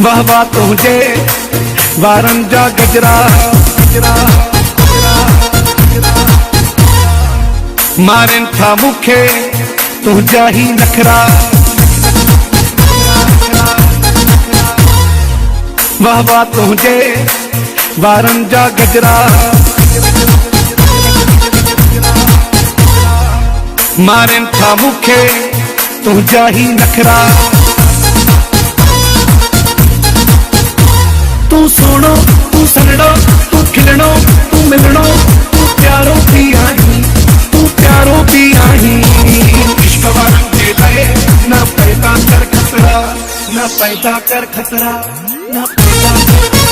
वाह वाह तुझे वारन जा गजरा मारन था मुखे तुझा ही नखरा। वाह वाह तुझे वारन जा गजरा मारन था मुखे तुझा ही नखरा। तू सोनो तू सनड़ो तू खिलनो तू मिलनो तू प्यारो भी आई तू प्यारो भी आई। इश्क वारन दे लए ना पैदा कर खतरा ना पैदा कर खतरा ना पैदा कर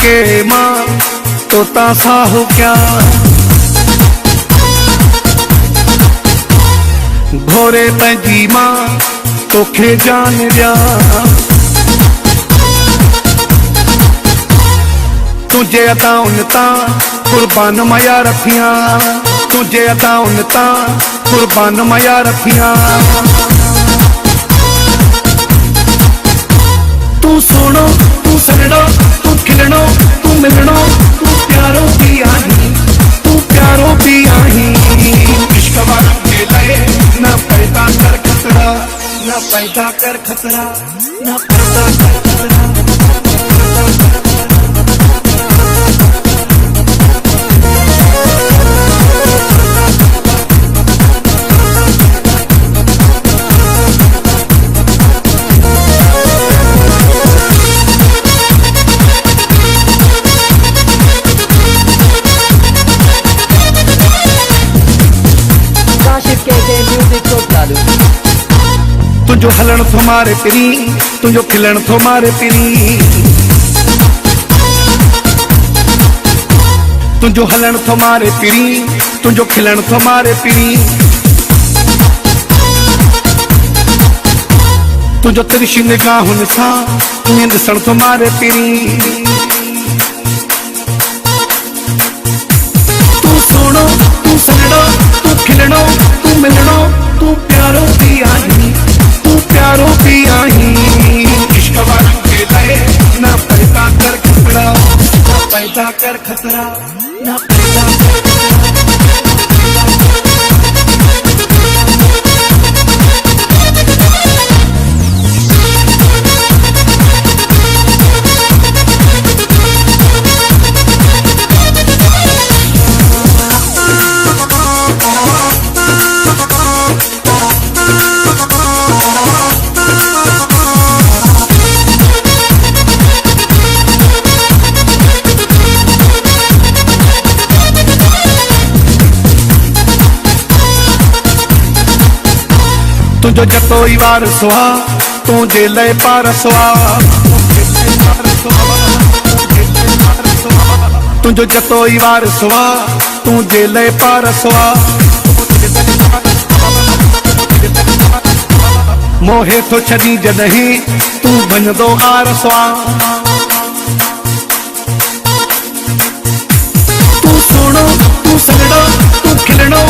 के माँ तो तासा हो क्या घोरे पंहिंजी माँ तोखे जान दिया। तुझे अताउन ता कुर्बान मया रखिया तुझे अताउन ता कुर्बान मया रखिया। तू सोनो तू सनड़ो तू खिलनो तू मिलनो तू प्यारो भी आई तू प्यारो भी आई। इश्क वारन दे लए ना पैदा कर खतरा ना पैदा कर खतरा ना पैदा कर खतरा। तुझो हलण थो मारे पिरी तुझो खिलण थो मारे पिरी तुझो हलण थो मारे पिरी तुझो खिलण थो मारे पिरी। तुझो तिरछी निगाहुन सां ईअं ॾिसण थो मारे पिरी। तू सोनो तू सनड़ो तू खिलणो तू मिलणो तू प्यारो भी आई तू प्यारो भी आई। इश्क वारन दे लए ना पैदा कर खतरा ना पैदा कर खतरा ना पैदा कर खतरा। तुझो जतो ही वार सुहा तुझे लय पार सुहा तुझो जतो ही वार सुहा तुझे लय पार सुहा। मोहे तो छड़ी जॾहिं तू बनदो आर सुहा। तू सोनो तू सनड़ो तू खिलणो